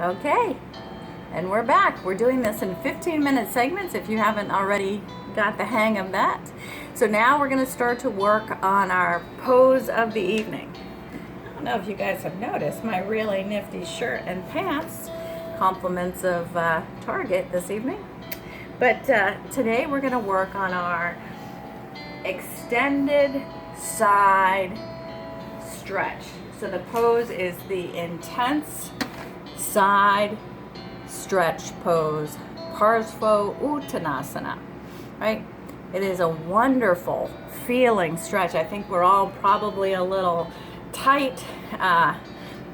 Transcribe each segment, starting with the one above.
Okay, and we're back. We're doing this in 15-minute segments if you haven't already got the hang of that. So now we're going to start to work on our pose of the evening. I don't know if you guys have noticed my really nifty shirt and pants, compliments of Target this evening. But today we're going to work on our extended side stretch. So the pose is the intense side stretch pose, Parsva Uttanasana, right? It is a wonderful feeling stretch. I think we're all probably a little tight,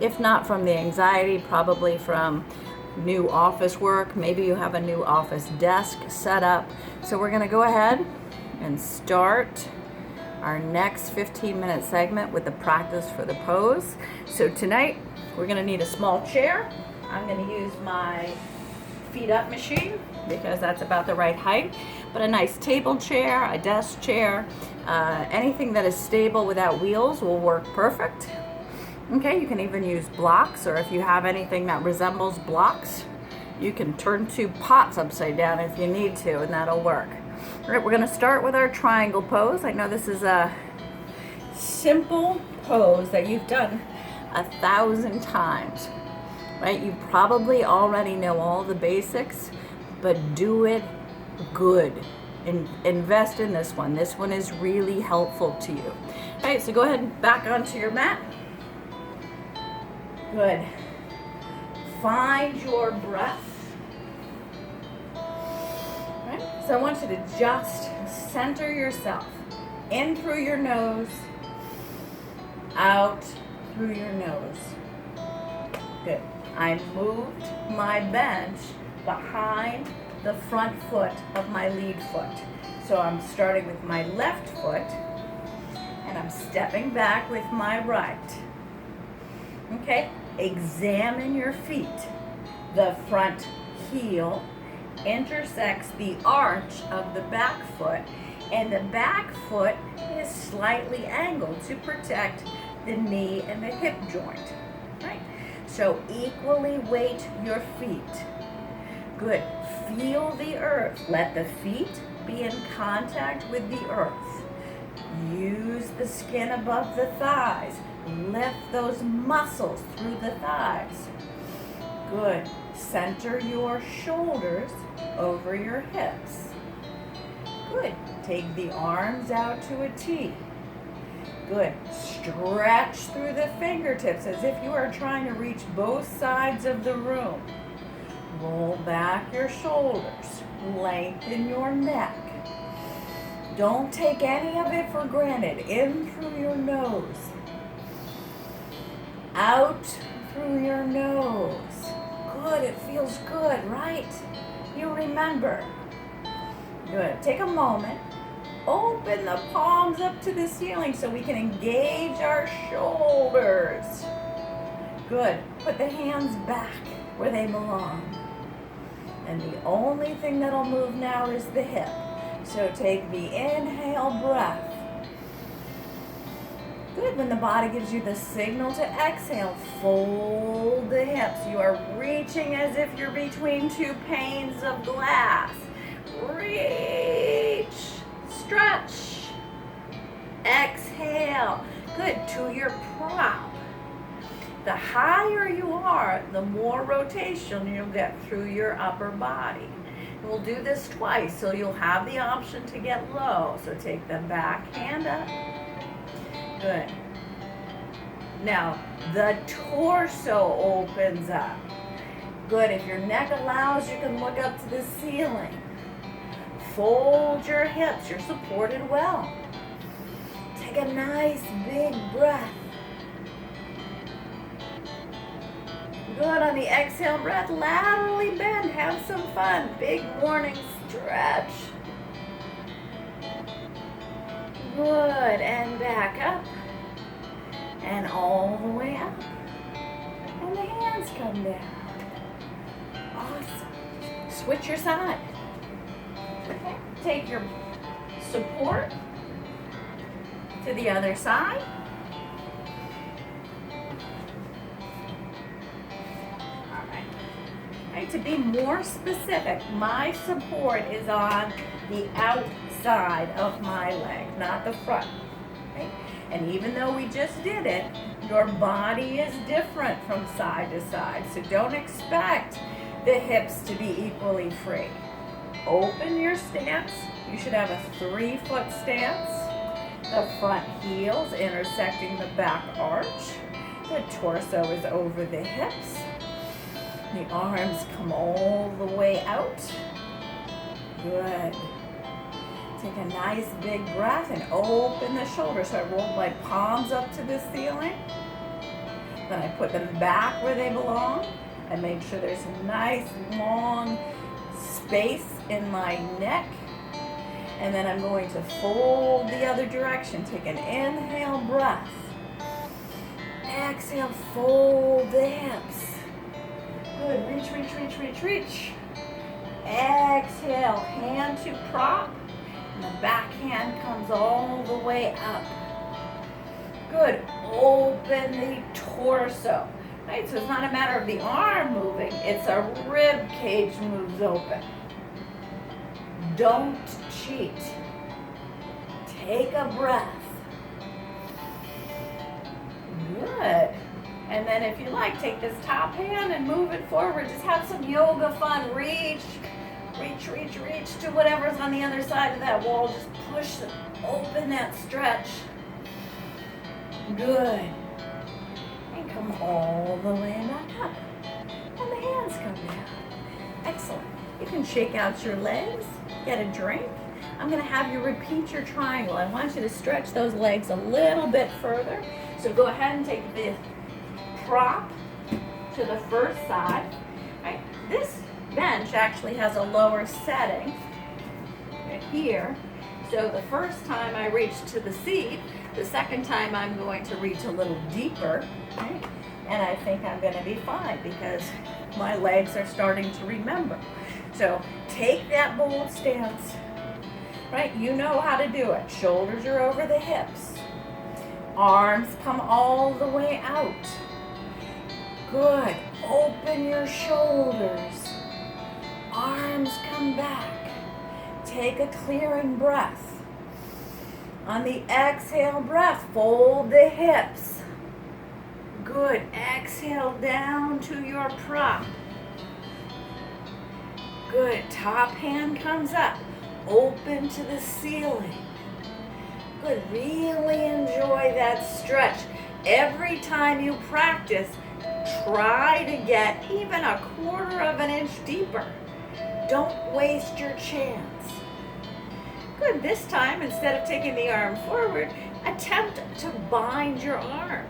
if not from the anxiety, probably from new office work. Maybe you have a new office desk set up. So we're gonna go ahead and start our next 15-minute segment with the practice for the pose. So tonight, we're gonna need a small chair. I'm gonna use my feet up machine because that's about the right height, but a nice table chair, a desk chair, anything that is stable without wheels will work perfect. Okay, you can even use blocks, or if you have anything that resembles blocks, you can turn two pots upside down if you need to, and that'll work. All right, we're gonna start with our triangle pose. I know this is a simple pose that you've done 1,000 times, right? You probably already know all the basics, but do it good. Invest in this one. This one is really helpful to you. All right, so go ahead and back onto your mat. Good. Find your breath. All right, so I want you to just center yourself. In through your nose, out through your nose. Good. I moved my bench behind the front foot of my lead foot. So I'm starting with my left foot and I'm stepping back with my right. Okay, examine your feet. The front heel intersects the arch of the back foot, and the back foot is slightly angled to protect the knee and the hip joint, right? So equally weight your feet. Good. Feel the earth. Let the feet be in contact with the earth. Use the skin above the thighs. Lift those muscles through the thighs. Good. Center your shoulders over your hips. Good. Take the arms out to a T. Good. Stretch through the fingertips as if you are trying to reach both sides of the room. Roll back your shoulders. Lengthen your neck. Don't take any of it for granted. In through your nose. Out through your nose. Good. It feels good, right? You remember. Good. Take a moment. Open the palms up to the ceiling so we can engage our shoulders. Good. Put the hands back where they belong. And the only thing that'll move now is the hip. So take the inhale breath. Good. When the body gives you the signal to exhale, fold the hips. You are reaching as if you're between two panes of glass. Reach. Stretch. Exhale. Good. To your prop. The higher you are, the more rotation you'll get through your upper body. And we'll do this twice, so you'll have the option to get low. So take the back hand up. Good. Now, the torso opens up. Good. If your neck allows, you can look up to the ceiling. Fold your hips. You're supported well. Take a nice big breath. Good. On the exhale breath, laterally bend. Have some fun. Big morning stretch. Good. And back up. And all the way up. And the hands come down. Awesome. Switch your side. Okay. Take your support to the other side. Right? To be more specific, my support is on the outside of my leg, not the front. Right? And even though we just did it, your body is different from side to side. So don't expect the hips to be equally free. Open your stance. You should have a 3-foot stance. The front heels intersecting the back arch. The torso is over the hips. The arms come all the way out. Good. Take a nice big breath and open the shoulders. So I rolled my palms up to the ceiling. Then I put them back where they belong. I make sure there's a nice long space in my neck. And then I'm going to fold the other direction. Take an inhale breath. Exhale, fold the hips. Good, reach, reach, reach, reach, reach. Exhale, hand to prop. And the back hand comes all the way up. Good, open the torso. Right, so it's not a matter of the arm moving, it's a rib cage moves open. Don't cheat. Take a breath. Good. And then if you like, take this top hand and move it forward. Just have some yoga fun. Reach, reach, reach, reach to whatever's on the other side of that wall. Just push it, open that stretch. Good. And come all the way back up. And the hands come down. Excellent. You can shake out your legs, get a drink. I'm going to have you repeat your triangle. I want you to stretch those legs a little bit further. So go ahead and take the prop to the first side. Right. This bench actually has a lower setting right here. So the first time I reach to the seat, the second time I'm going to reach a little deeper. Right? And I think I'm going to be fine because my legs are starting to remember. So take that bold stance. Right? You know how to do it. Shoulders are over the hips. Arms come all the way out. Good. Open your shoulders. Arms come back. Take a clearing breath. On the exhale breath, fold the hips. Good. Exhale down to your prop. Good. Top hand comes up. Open to the ceiling. Good. Really enjoy that stretch. Every time you practice, try to get even a 1/4 of an inch deeper. Don't waste your chance. Good. This time, instead of taking the arm forward, attempt to bind your arm.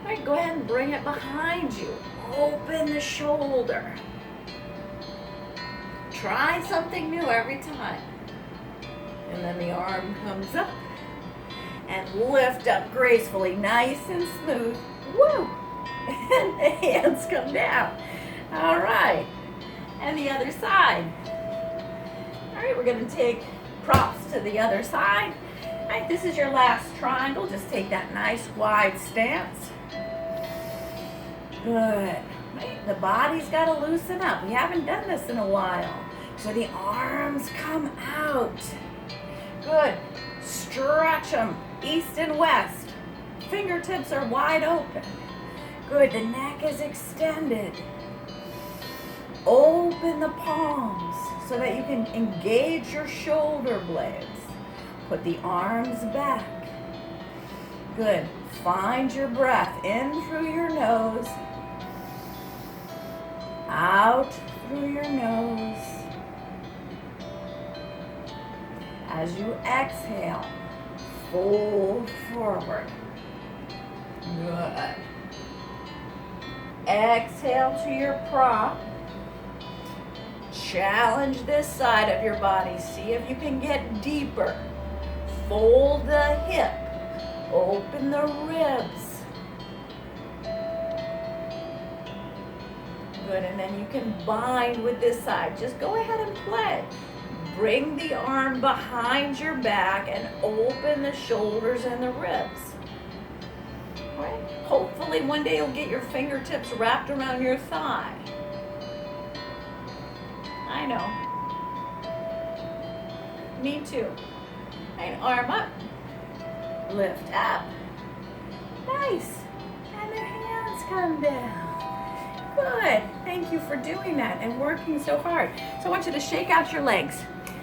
Right, go ahead and bring it behind you. Open the shoulder. Try something new every time. And then the arm comes up and lift up gracefully, nice and smooth. Woo! And the hands come down. All right. And the other side. All right, we're going to take props to the other side. All right, this is your last triangle. Just take that nice wide stance. Good. Right, the body's got to loosen up. We haven't done this in a while. So the arms come out. Good. Stretch them east and west. Fingertips are wide open. Good. The neck is extended. Open the palms so that you can engage your shoulder blades. Put the arms back. Good. Find your breath in through your nose. Out through your nose. As you exhale, fold forward. Good. Exhale to your prop. Challenge this side of your body. See if you can get deeper. Fold the hip. Open the ribs. Good, and then you can bind with this side. Just go ahead and play. Bring the arm behind your back and open the shoulders and the ribs. All right? Hopefully one day you'll get your fingertips wrapped around your thigh. I know. Me too. Right, arm up. Lift up. Nice. And the hands come down. Good. Thank you for doing that and working so hard. So I want you to shake out your legs,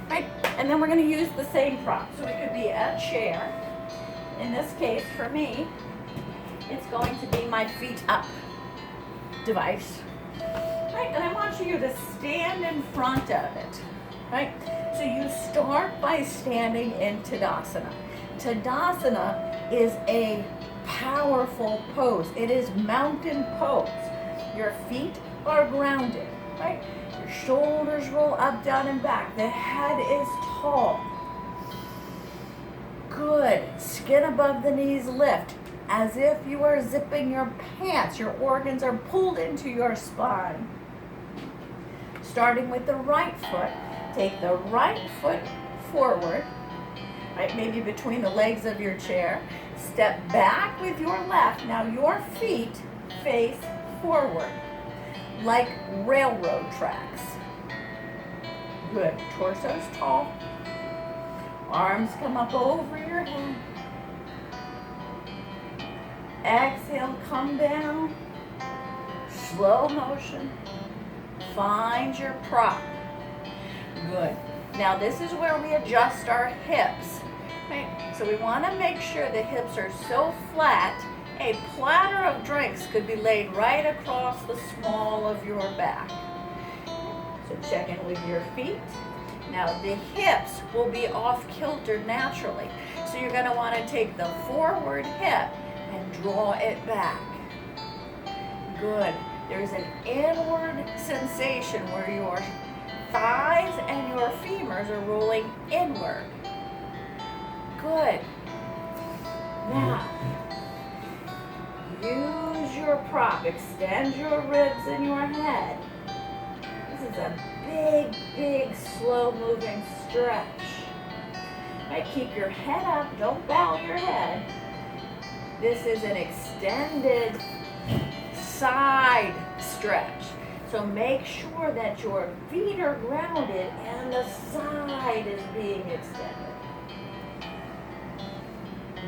right? And then we're going to use the same prop. So it could be a chair. In this case, for me, it's going to be my feet up device. Right? And I want you to stand in front of it. Right? So you start by standing in Tadasana. Tadasana is a powerful pose. It is mountain pose. Your feet are grounded, right? Your shoulders roll up, down, and back. The head is tall. Good. Skin above the knees lift, as if you are zipping your pants. Your organs are pulled into your spine. Starting with the right foot, take the right foot forward, right, maybe between the legs of your chair. Step back with your left. Now your feet face forward, like railroad tracks. Good. Torso's tall. Arms come up over your head. Exhale, come down. Slow motion. Find your prop. Good. Now this is where we adjust our hips. Right? So we want to make sure the hips are so flat, a platter of drinks could be laid right across the small of your back. So check in with your feet. Now the hips will be off kilter naturally. So you're going to want to take the forward hip and draw it back. Good. There's an inward sensation where your thighs and your femurs are rolling inward. Good. Now, use your prop. Extend your ribs and your head. This is a big, big, slow-moving stretch. Right, keep your head up. Don't bow your head. This is an extended side stretch. So make sure that your feet are grounded and the side is being extended.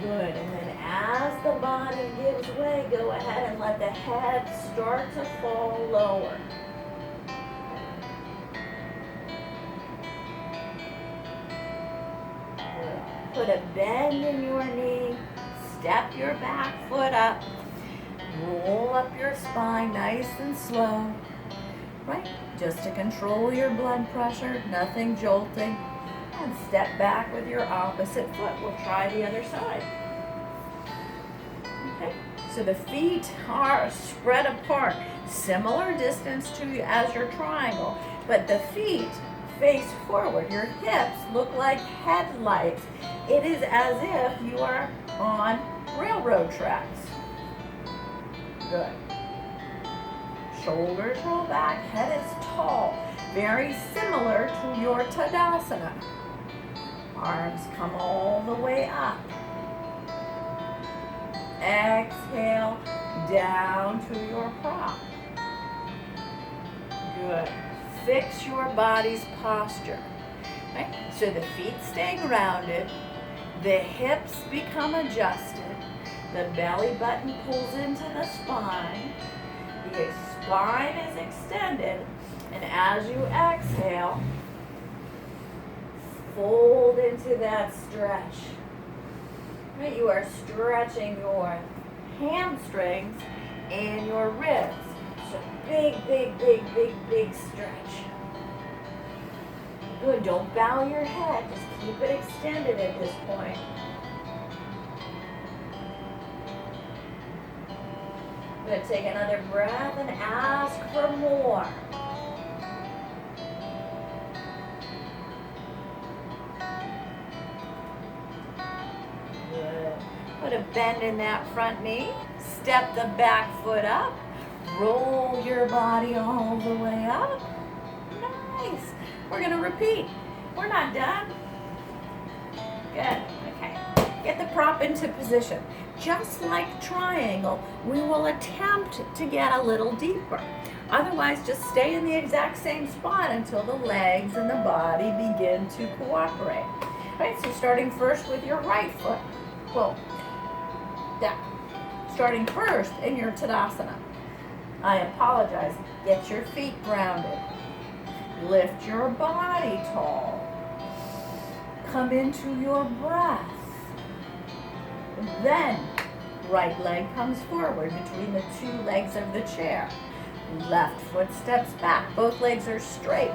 Good. And then as the body gives way, go ahead and let the head start to fall lower. Good. Put a bend in your knee. Step your back foot up. Roll up your spine nice and slow. Right? Just to control your blood pressure, nothing jolting. And step back with your opposite foot. We'll try the other side. Okay, so the feet are spread apart, similar distance to as your triangle, but the feet face forward. Your hips look like headlights. It is as if you are on railroad tracks. Good. Shoulders roll back, head is tall, very similar to your Tadasana. Arms come all the way up. Exhale, down to your prop. Good. Fix your body's posture. Right? So the feet stay grounded, the hips become adjusted, the belly button pulls into the spine, the spine is extended, and as you exhale, fold into that stretch. Right? You are stretching your hamstrings and your ribs. So big, big, big, big, big stretch. Good. Don't bow your head. Just keep it extended at this point. Good. Take another breath and ask for more. Good. Put a bend in that front knee. Step the back foot up. Roll your body all the way up. Nice. We're going to repeat. We're not done. Good. Okay. Get the prop into position. just like triangle, we will attempt to get a little deeper. Otherwise, just stay in the exact same spot until the legs and the body begin to cooperate. Right, so starting first with your right foot. Well, yeah, starting first in your Tadasana. I apologize. Get your feet grounded. Lift your body tall. Come into your breath. Then, right leg comes forward between the two legs of the chair. Left foot steps back. Both legs are straight.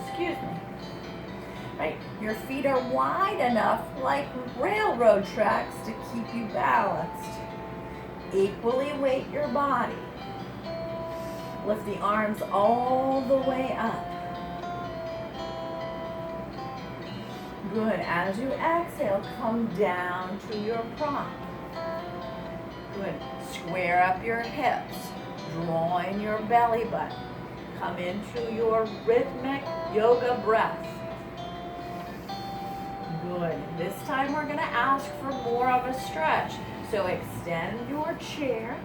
Excuse me. Right? Your feet are wide enough, like railroad tracks, to keep you balanced. Equally weight your body. Lift the arms all the way up. Good. As you exhale, come down to your prop. Good. Square up your hips. Draw in your belly button. Come into your rhythmic yoga breath. Good. This time we're going to ask for more of a stretch. So extend your chair.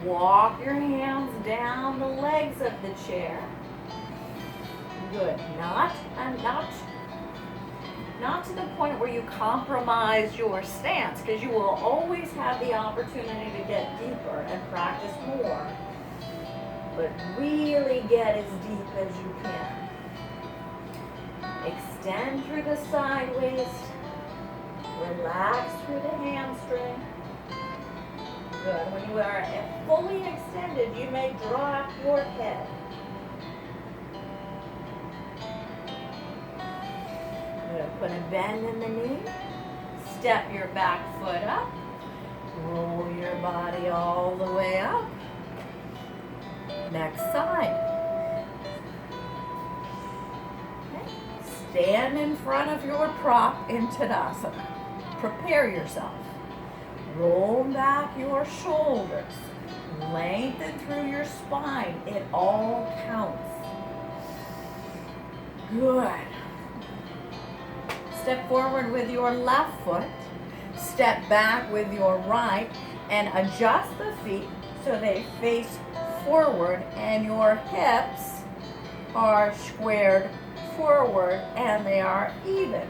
Walk your hands down the legs of the chair. Good. Not to the point where you compromise your stance, because you will always have the opportunity to get deeper and practice more. But really get as deep as you can. Extend through the side waist. Relax through the hamstring. Good. When you are fully extended, you may drop your head. Good. Put a bend in the knee. Step your back foot up. Roll your body all the way up. Next side. Okay. Stand in front of your prop in Tadasana. Prepare yourself. Roll back your shoulders. Lengthen through your spine. It all counts. Good. Step forward with your left foot. Step back with your right and adjust the feet so they face forward and your hips are squared forward and they are even.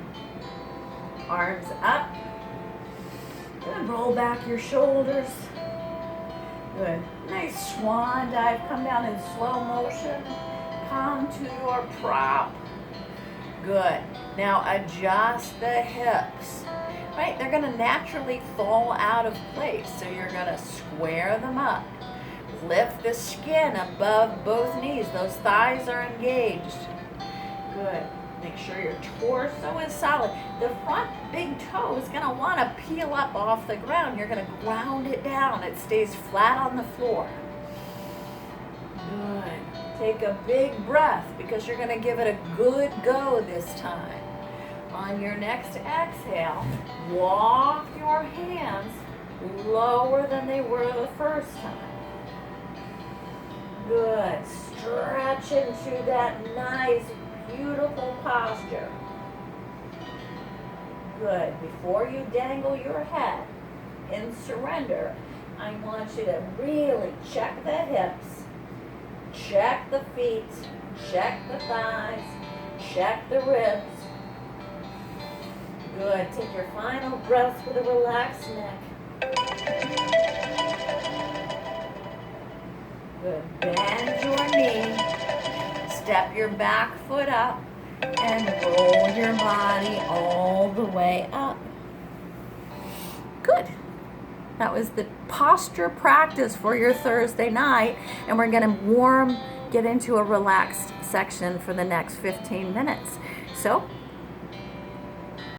Arms up. Good. Roll back your shoulders. Good. Nice swan dive. Come down in slow motion. Come to your prop. Good. Now adjust the hips. Right? They're going to naturally fall out of place. So you're going to square them up. Lift the skin above both knees. Those thighs are engaged. Good. Make sure your torso is solid. The front big toe is going to want to peel up off the ground. You're going to ground it down. It stays flat on the floor. Good. Take a big breath because you're going to give it a good go this time. On your next exhale, walk your hands lower than they were the first time. Good. Stretch into that nice, beautiful posture. Good. Before you dangle your head in surrender, I want you to really check the hips, check the feet, check the thighs, check the ribs. Good. Take your final breath with a relaxed neck. Good. Bend your knee. Step your back foot up and roll your body all the way up. Good. That was the posture practice for your Thursday night, and we're going to get into a relaxed section for the next 15 minutes. So